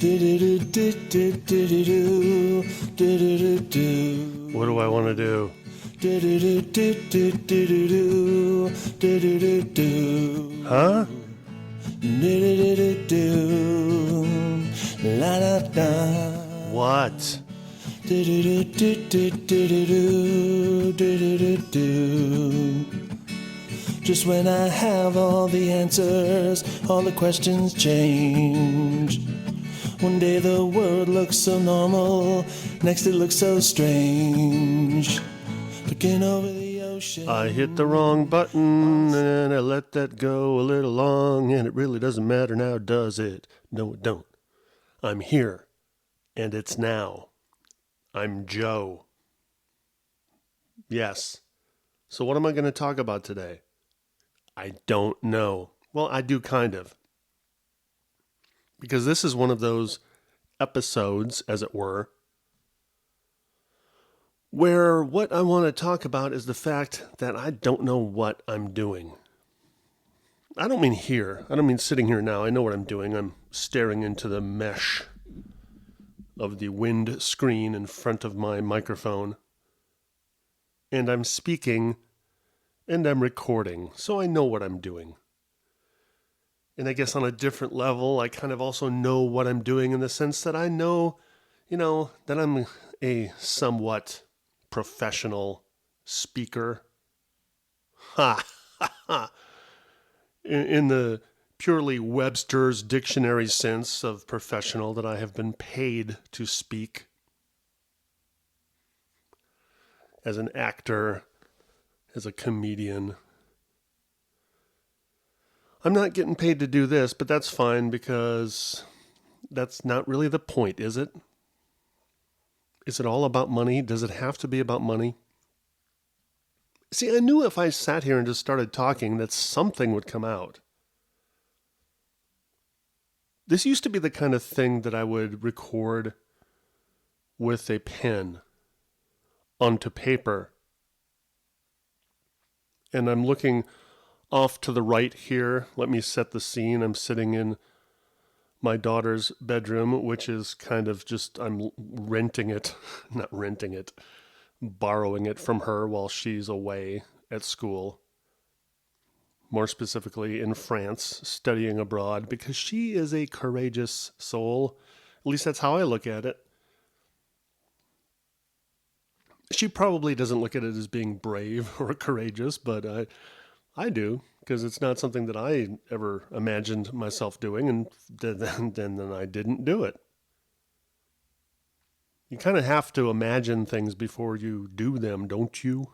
What do I want to do? Huh? What? Just when I have all the answers, all the questions change. One day the world looks so normal, next it looks so strange. Looking over the ocean. I hit the wrong button and I let that go a little long, and it really doesn't matter now, does it? No, it don't. I'm here, and it's now. I'm Joe. Yes. So what am I going to talk about today? I don't know. Well, I do kind of. Because this is one of those episodes, as it were, where what I want to talk about is the fact that I don't know what I'm doing. I don't mean here. I don't mean sitting here now. I know what I'm doing. I'm staring into the mesh of the wind screen in front of my microphone. And I'm speaking and I'm recording, so I know what I'm doing. And I guess on a different level, I kind of also know what I'm doing in the sense that I know, that I'm a somewhat professional speaker. Ha, ha, ha. In the purely Webster's dictionary sense of professional, that I have been paid to speak as an actor, as a comedian. I'm not getting paid to do this, but that's fine because that's not really the point, is it? Is it all about money? Does it have to be about money? See, I knew if I sat here and just started talking that something would come out. This used to be the kind of thing that I would record with a pen onto paper. And I'm looking off to the right here. Let me set the scene. I'm sitting in my daughter's bedroom, which is kind of just, I'm renting it, not renting it, borrowing it from her while she's away at school. More specifically in France, studying abroad, because she is a courageous soul. At least that's how I look at it. She probably doesn't look at it as being brave or courageous, but I do, because it's not something that I ever imagined myself doing, and then I didn't do it. You kind of have to imagine things before you do them, don't you?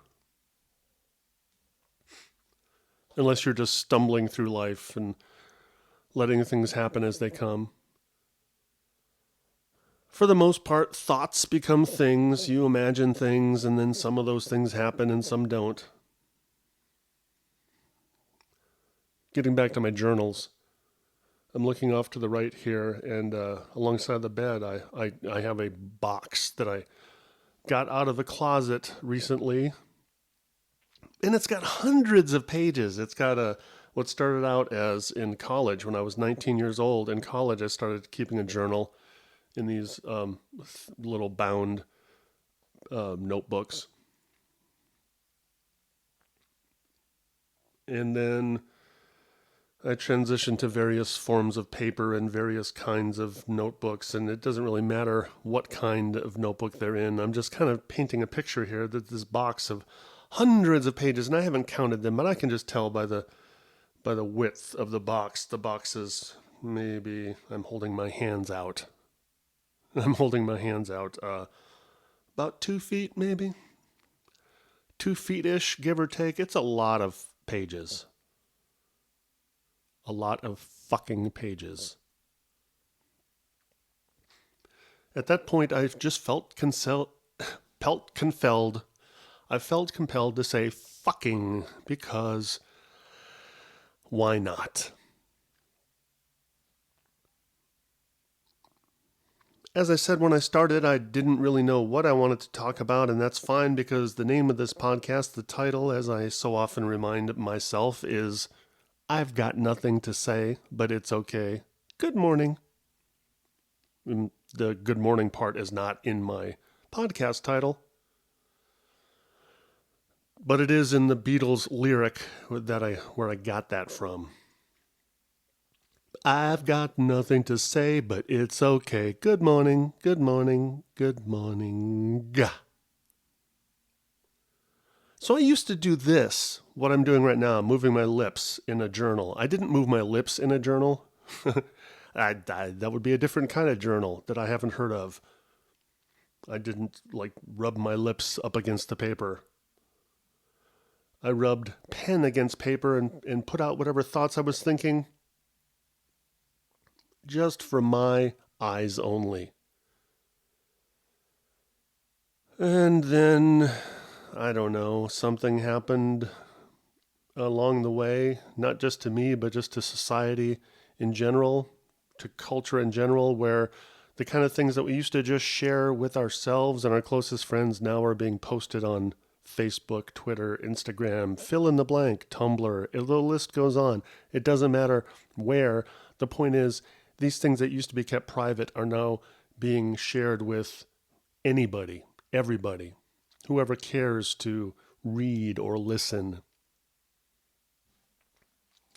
Unless you're just stumbling through life and letting things happen as they come. For the most part, thoughts become things. You imagine things, and then some of those things happen and some don't. Getting back to my journals, I'm looking off to the right here, and alongside the bed, I have a box that I got out of a closet recently, and it's got hundreds of pages. It's got what started out as in college, when I was 19 years old. In college, I started keeping a journal in these little bound notebooks. And then I transitioned to various forms of paper and various kinds of notebooks, and it doesn't really matter what kind of notebook they're in. I'm just kind of painting a picture here that this box of hundreds of pages, and I haven't counted them, but I can just tell by the width of the box. The box is maybe, I'm holding my hands out. About 2 feet maybe. 2 feet-ish, give or take. It's a lot of pages. A lot of fucking pages. At that point, I just felt compelled to say fucking, because why not? As I said when I started, I didn't really know what I wanted to talk about, and that's fine, because the name of this podcast, the title, as I so often remind myself, is I've Got Nothing to Say, but It's Okay. Good morning. The good morning part is not in my podcast title, but it is in the Beatles lyric where I got that from. I've got nothing to say, but it's okay. Good morning, good morning, good morning. Gah. So I used to do this, what I'm doing right now, moving my lips in a journal. I didn't move my lips in a journal. That would be a different kind of journal that I haven't heard of. I didn't rub my lips up against the paper. I rubbed pen against paper and put out whatever thoughts I was thinking, just for my eyes only. And then, I don't know, something happened along the way, not just to me, but just to society in general, to culture in general, where the kind of things that we used to just share with ourselves and our closest friends now are being posted on Facebook, Twitter, Instagram, fill in the blank, Tumblr, the list goes on. It doesn't matter where. The point is, these things that used to be kept private are now being shared with anybody, everybody, whoever cares to read or listen.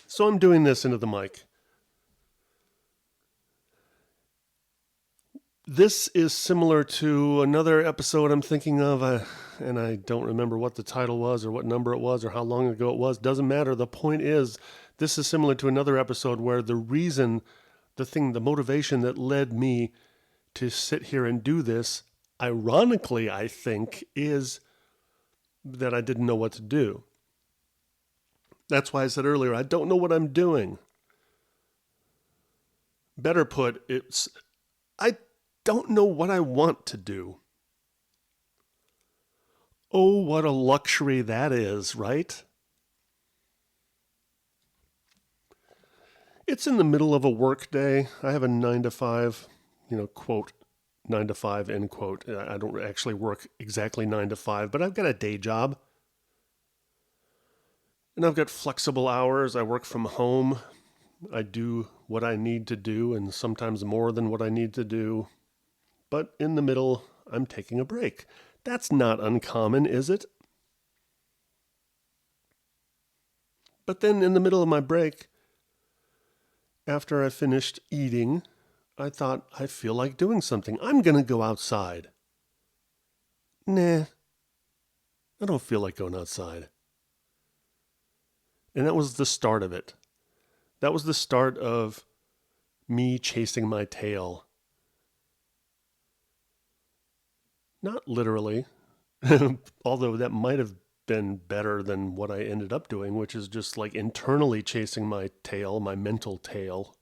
So I'm doing this into the mic. This is similar to another episode I'm thinking of, and I don't remember what the title was or what number it was or how long ago it was. Doesn't matter. The point is, this is similar to another episode where the reason, the motivation that led me to sit here and do this, ironically, I think, is that I didn't know what to do. That's why I said earlier, I don't know what I'm doing. Better put, I don't know what I want to do. Oh, what a luxury that is, right? It's in the middle of a work day. I have a 9 to 5, quote, 9 to 5, end quote. I don't actually work exactly 9 to 5, but I've got a day job. And I've got flexible hours. I work from home. I do what I need to do, and sometimes more than what I need to do. But in the middle, I'm taking a break. That's not uncommon, is it? But then in the middle of my break, after I finished eating, I thought, I feel like doing something. I'm going to go outside. Nah, I don't feel like going outside. And that was the start of it. That was the start of me chasing my tail. Not literally, although that might have been better than what I ended up doing, which is just internally chasing my tail, my mental tail.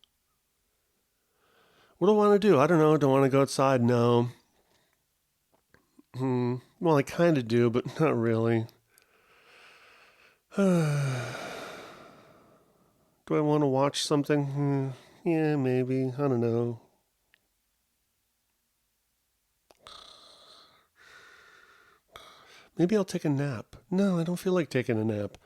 What do I want to do? I don't know. Don't want to go outside? No. Well, I kind of do, but not really. Do I want to watch something? Yeah, maybe. I don't know. Maybe I'll take a nap. No, I don't feel like taking a nap.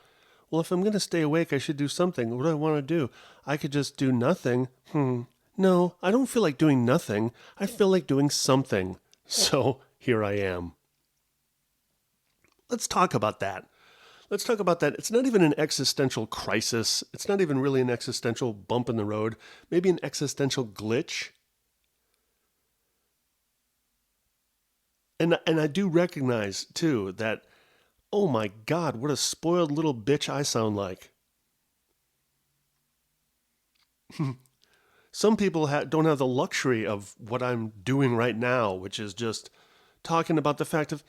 Well, if I'm going to stay awake, I should do something. What do I want to do? I could just do nothing. No, I don't feel like doing nothing. I feel like doing something. So here I am. Let's talk about that. It's not even an existential crisis. It's not even really an existential bump in the road. Maybe an existential glitch. And I do recognize, too, that, oh my God, what a spoiled little bitch I sound like. Some people don't have the luxury of what I'm doing right now, which is just talking about the fact of,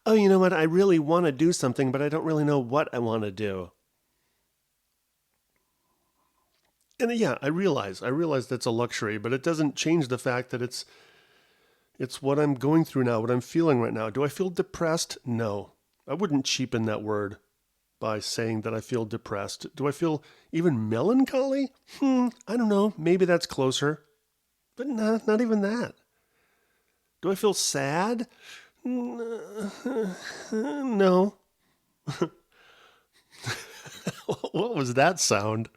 oh, you know what, I really want to do something, but I don't really know what I want to do. And yeah, I realize that's a luxury, but it doesn't change the fact that it's what I'm going through now, what I'm feeling right now. Do I feel depressed? No. I wouldn't cheapen that word by saying that I feel depressed. Do I feel even melancholy? I don't know. Maybe that's closer. But not even that. Do I feel sad? No. What was that sound?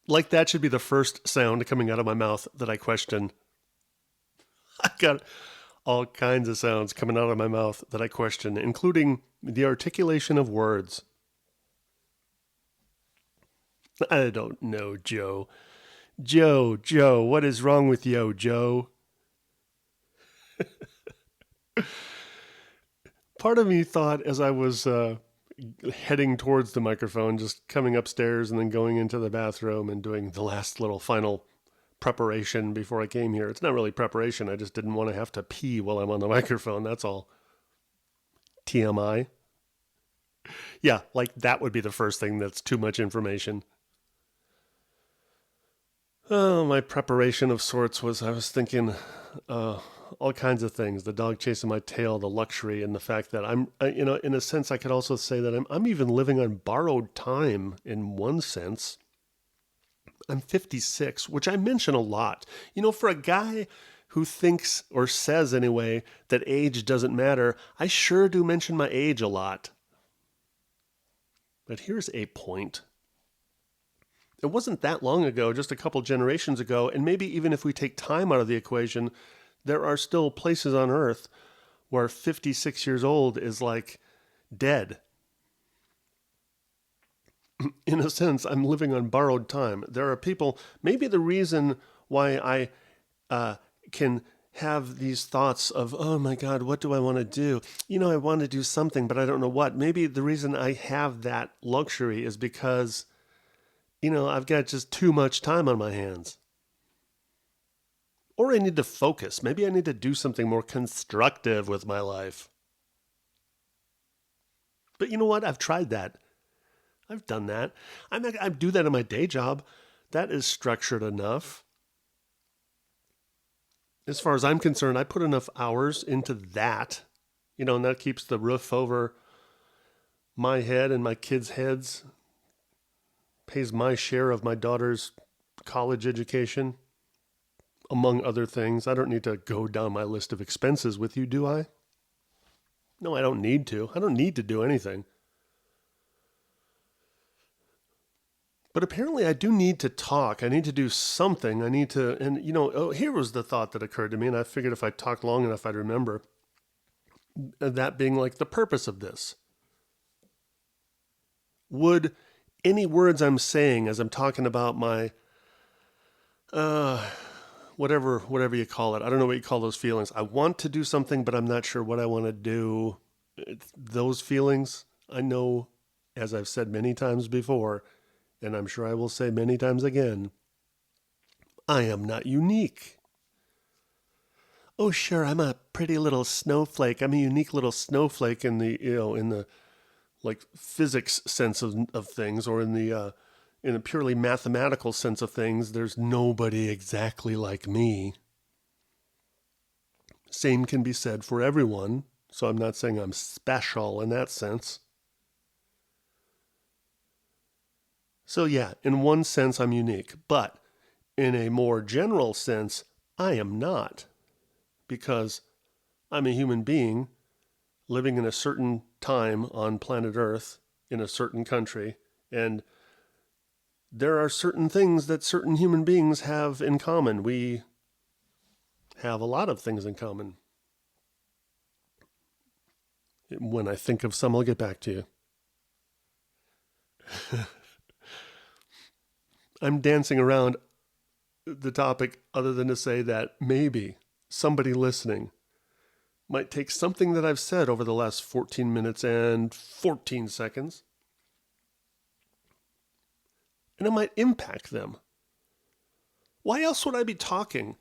Like that should be the first sound coming out of my mouth that I question. I got all kinds of sounds coming out of my mouth that I question, including the articulation of words. I don't know, Joe. Joe, what is wrong with you, Joe? Part of me thought as I was heading towards the microphone, just coming upstairs and then going into the bathroom and doing the last little final preparation before I came here. It's not really preparation. I just didn't want to have to pee while I'm on the microphone. That's all. TMI. Yeah, like that would be the first thing that's too much information. Oh, my preparation of sorts was I was thinking all kinds of things. The dog chasing my tail, the luxury, and the fact that in a sense, I could also say that I'm even living on borrowed time in one sense. I'm 56, which I mention a lot. For a guy who thinks, or says anyway, that age doesn't matter, I sure do mention my age a lot. But here's a point. It wasn't that long ago, just a couple generations ago, and maybe even if we take time out of the equation, there are still places on Earth where 56 years old is like dead. In a sense, I'm living on borrowed time. There are people, maybe the reason why I can have these thoughts of, oh my God, what do I want to do? I want to do something, but I don't know what. Maybe the reason I have that luxury is because, I've got just too much time on my hands. Or I need to focus. Maybe I need to do something more constructive with my life. But you know what? I've tried that. I've done that. I do that in my day job. That is structured enough. As far as I'm concerned, I put enough hours into that, and that keeps the roof over my head and my kids' heads, pays my share of my daughter's college education, among other things. I don't need to go down my list of expenses with you, do I? No, I don't need to. I don't need to do anything. But apparently I do need to talk. I need to do something. I need to, and here was the thought that occurred to me, and I figured if I talked long enough, I'd remember. That being like the purpose of this. Would any words I'm saying as I'm talking about my, whatever you call it, I don't know what you call those feelings. I want to do something, but I'm not sure what I want to do. Those feelings, I know, as I've said many times before, and I'm sure I will say many times again, I am not unique. Oh, sure, I'm a pretty little snowflake. I'm a unique little snowflake in the like physics sense of things, or in a purely mathematical sense of things. There's nobody exactly like me. Same can be said for everyone, so I'm not saying I'm special in that sense. So yeah, in one sense I'm unique, but in a more general sense, I am not, because I'm a human being living in a certain time on planet Earth in a certain country, and there are certain things that certain human beings have in common. We have a lot of things in common. When I think of some, I'll get back to you. I'm dancing around the topic other than to say that maybe somebody listening might take something that I've said over the last 14 minutes and 14 seconds, and it might impact them. Why else would I be talking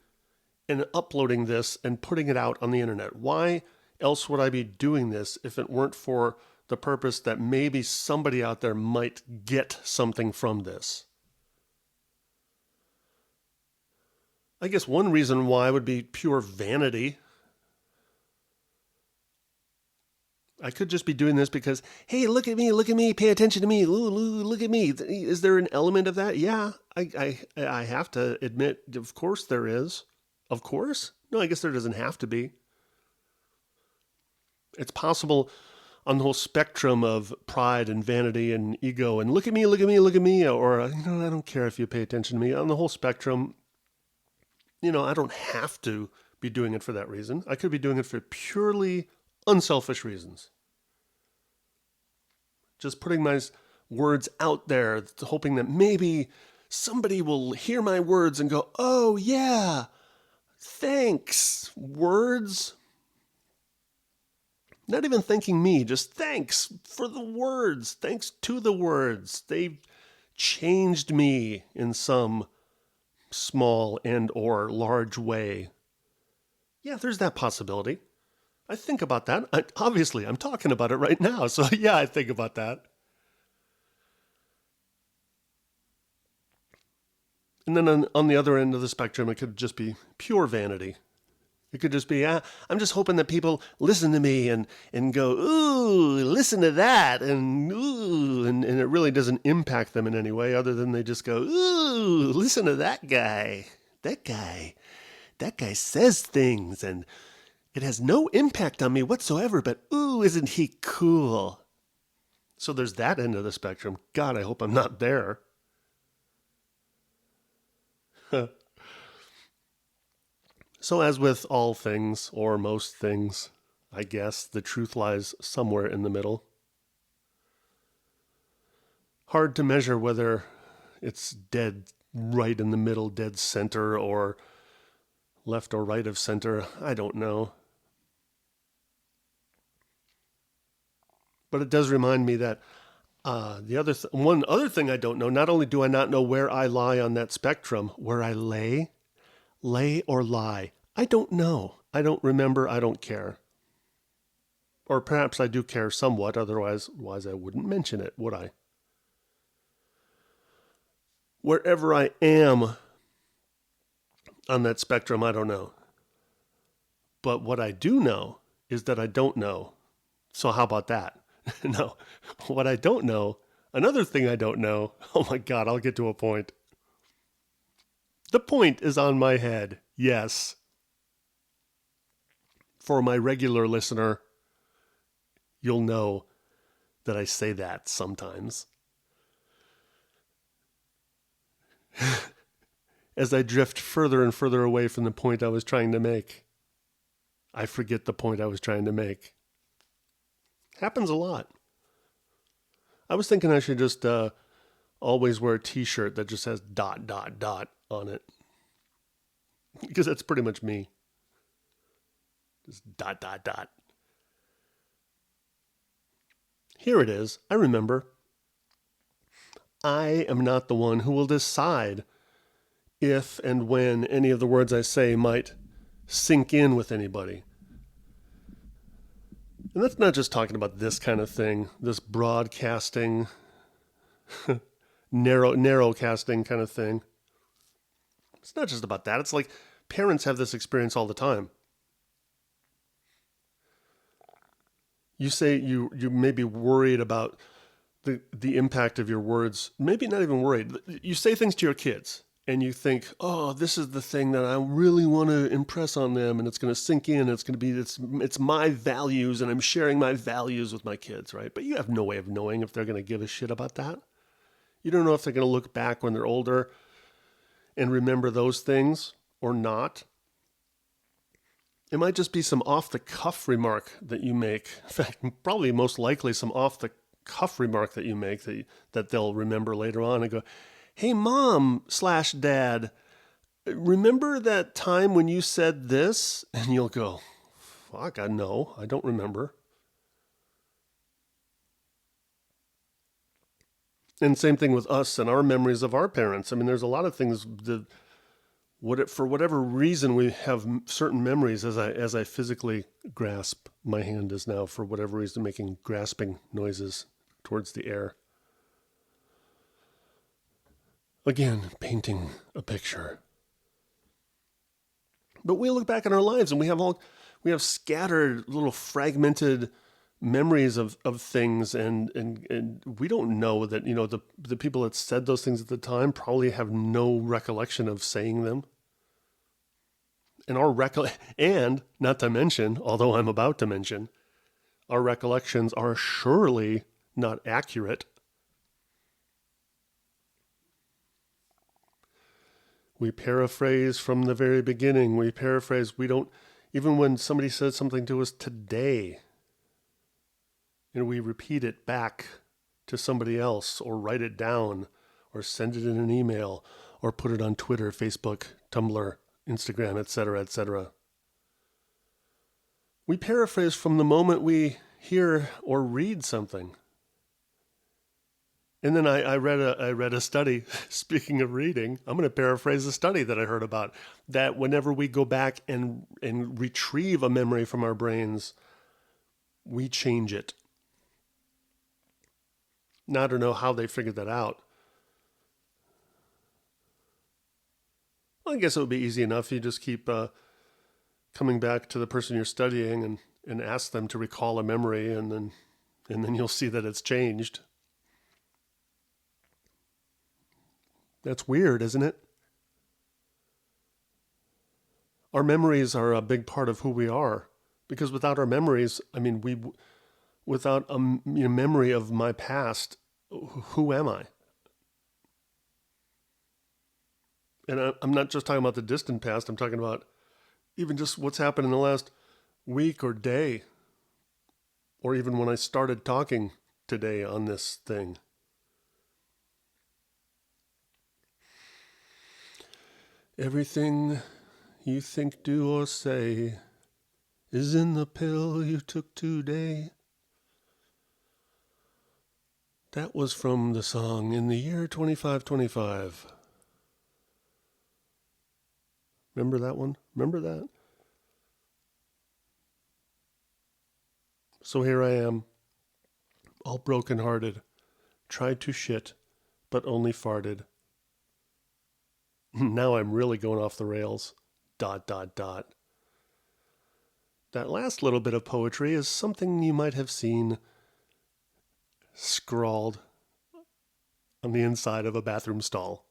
and uploading this and putting it out on the internet? Why else would I be doing this if it weren't for the purpose that maybe somebody out there might get something from this? I guess one reason why would be pure vanity. I could just be doing this because, hey, look at me, pay attention to me, ooh, look at me. Is there an element of that? Yeah, I have to admit, of course there is. Of course? No, I guess there doesn't have to be. It's possible on the whole spectrum of pride and vanity and ego and look at me, or, I don't care if you pay attention to me. On the whole spectrum, I don't have to be doing it for that reason. I could be doing it for purely unselfish reasons. Just putting my words out there, hoping that maybe somebody will hear my words and go, oh yeah, thanks, words. Not even thanking me, just thanks for the words. Thanks to the words. They changed me in some small and or large way. Yeah, there's that possibility. I think about that. Obviously, I'm talking about it right now. So yeah, I think about that. And then on the other end of the spectrum, it could just be pure vanity. It could just be, I'm just hoping that people listen to me and go, ooh, listen to that. And ooh, and it really doesn't impact them in any way other than they just go, ooh, listen to that guy. That guy says things and it has no impact on me whatsoever, but ooh, isn't he cool? So there's that end of the spectrum. God, I hope I'm not there. So as with all things, or most things, I guess, the truth lies somewhere in the middle. Hard to measure whether it's dead right in the middle, dead center, or left or right of center. I don't know. But it does remind me that one other thing I don't know, not only do I not know where I lie on that spectrum, where I lay or lie, I don't know. I don't remember. I don't care. Or perhaps I do care somewhat, otherwise I wouldn't mention it, would I? Wherever I am on that spectrum, I don't know. But what I do know is that I don't know. So how about that? No, what I don't know, another thing I don't know, oh my God, I'll get to a point. The point is on my head, yes. For my regular listener, you'll know that I say that sometimes. As I drift further and further away from the point I was trying to make, I forget the point I was trying to make. Happens a lot. I was thinking I should just always wear a t-shirt that just has ... on it. Because that's pretty much me. Just ... Here it is. I remember. I am not the one who will decide if and when any of the words I say might sink in with anybody. And that's not just talking about this kind of thing, this broadcasting, narrow casting kind of thing. It's not just about that. It's like parents have this experience all the time. You say you may be worried about the impact of your words. Maybe not even worried. You say things to your kids and you think, oh, this is the thing that I really want to impress on them, and it's going to sink in. It's going to be, it's my values, and I'm sharing my values with my kids, right? But you have no way of knowing if they're going to give a shit about that. You don't know if they're going to look back when they're older and remember those things or not. It might just be some off-the-cuff remark that you make. In fact, probably most likely some off-the-cuff remark that you make that they'll remember later on and go, hey, Mom/Dad, remember that time when you said this? And you'll go, fuck, no, I don't remember. And same thing with us and our memories of our parents. I mean, there's a lot of things that for whatever reason we have certain memories as I physically grasp. My hand is now, for whatever reason, making grasping noises towards the air. Again, painting a picture. But we look back in our lives and we have scattered little fragmented memories of things, and we don't know that, the people that said those things at the time probably have no recollection of saying them. And and not to mention, although I'm about to mention, our recollections are surely not accurate. We paraphrase from the very beginning. We paraphrase. We don't, even when somebody says something to us today, and we repeat it back to somebody else or write it down or send it in an email or put it on Twitter, Facebook, Tumblr, Instagram, etc., etc. We paraphrase from the moment we hear or read something. And then I read a study, speaking of reading, I'm going to paraphrase a study that I heard about, that whenever we go back and retrieve a memory from our brains, we change it. Now, I don't know how they figured that out. Well, I guess it would be easy enough. You just keep coming back to the person you're studying and ask them to recall a memory, and then you'll see that it's changed. That's weird, isn't it? Our memories are a big part of who we are, because without our memories, without a memory of my past, who am I? And I'm not just talking about the distant past. I'm talking about even just what's happened in the last week or day, or even when I started talking today on this thing. Everything you think, do, or say is in the pill you took today. That was from the song In the Year 2525. Remember that one? Remember that? So here I am, all broken-hearted, tried to shit, but only farted. Now I'm really going off the rails. ... That last little bit of poetry is something you might have seen scrawled on the inside of a bathroom stall.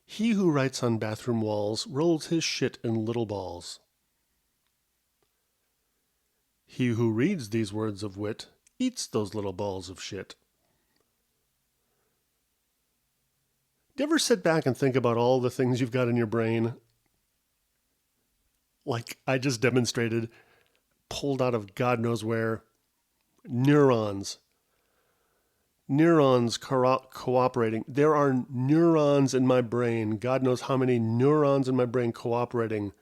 He who writes on bathroom walls rolls his shit in little balls. He who reads these words of wit eats those little balls of shit. Do you ever sit back and think about all the things you've got in your brain? Like I just demonstrated, pulled out of God knows where. Neurons cooperating. There are neurons in my brain. God knows how many neurons in my brain cooperating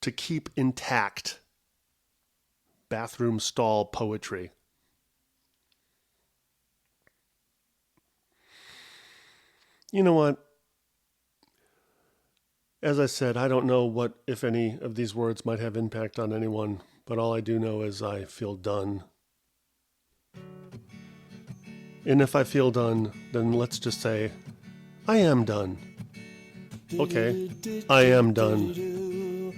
to keep intact bathroom stall poetry. You know what? As I said, I don't know what, if any, of these words might have impact on anyone, but all I do know is I feel done. And if I feel done, then let's just say, I am done. Okay, I am done.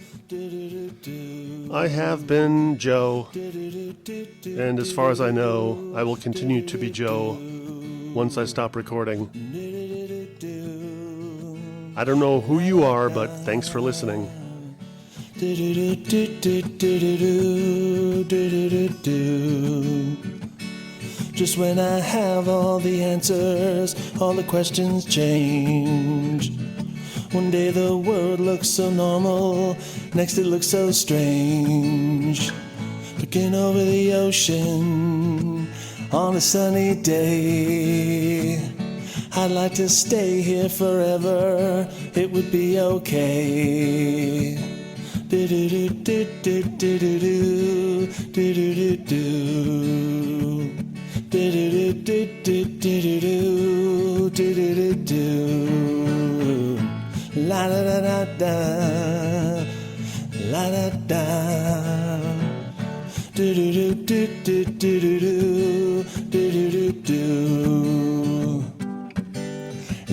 I have been Joe, and as far as I know, I will continue to be Joe once I stop recording. I don't know who you are, but thanks for listening. Just when I have all the answers, all the questions change. One day the world looks so normal, next it looks so strange. Looking over the ocean on a sunny day. I'd like to stay here forever, it would be okay. La da da da da, la da da. Do do do do do do do do do do.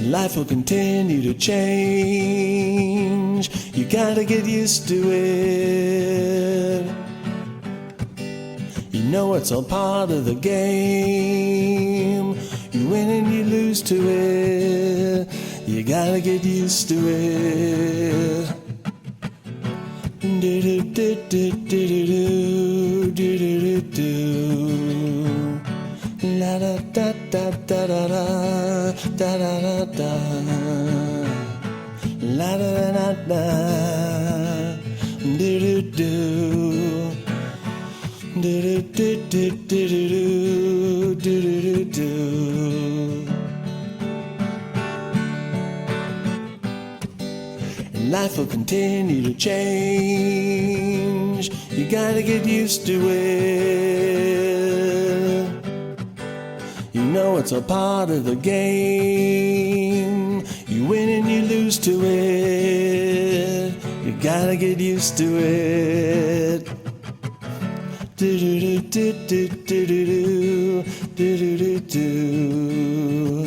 Life will continue to change. You gotta get used to it. You know it's all part of the game. You win and you lose to it. You gotta get used to it. Do do do do do do do do do. La La da da da da da da da da da. La da da da. Do do do. Do do do do do do do do do. And life will continue to change. You gotta get used to it. You know it's a part of the game. You win and you lose to it. You gotta get used to it. Do do do do do do do do do do do.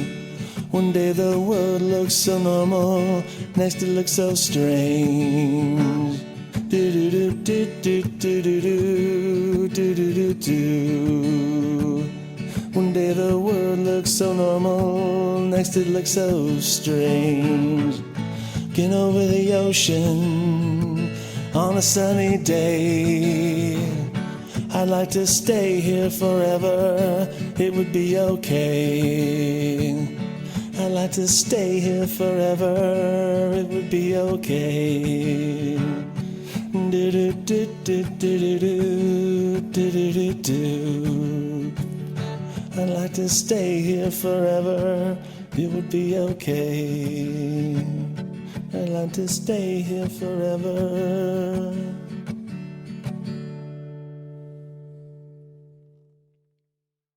One day the world looks so normal, next it looks so strange. Do do do do do do do do do do do. One day the world looks so normal, next it looks so strange. Get over the ocean on a sunny day. I'd like to stay here forever, it would be okay. I'd like to stay here forever, it would be okay. Do do do do do do do do do do. I'd like to stay here forever, it would be okay. I'd like to stay here forever.